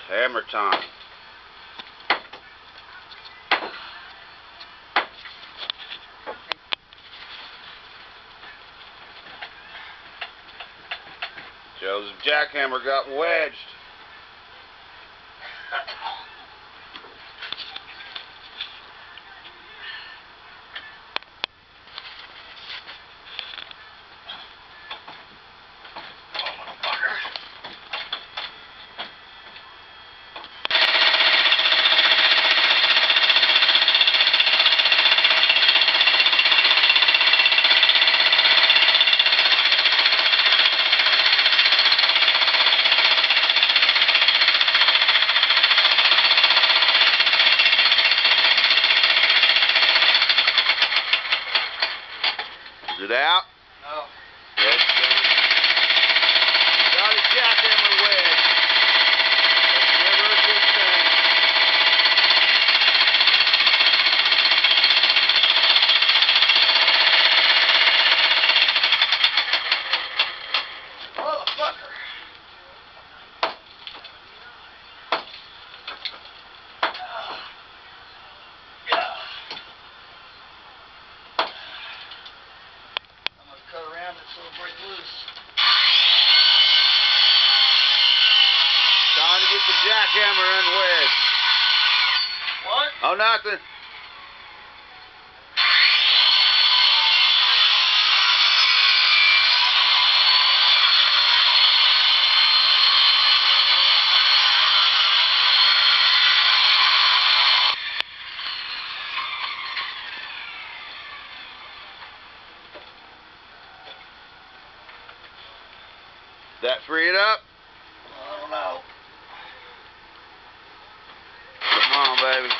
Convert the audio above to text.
Hammer time. Joseph jackhammer got wedged. Is it out? No. Wedge done. Got his jackhammer wedge. That's never a good thing. Motherfucker. Cut around it so it'll break loose. Time to get the jackhammer unwedged. What? Oh, nothing. That free it up? I don't know. Come on, baby.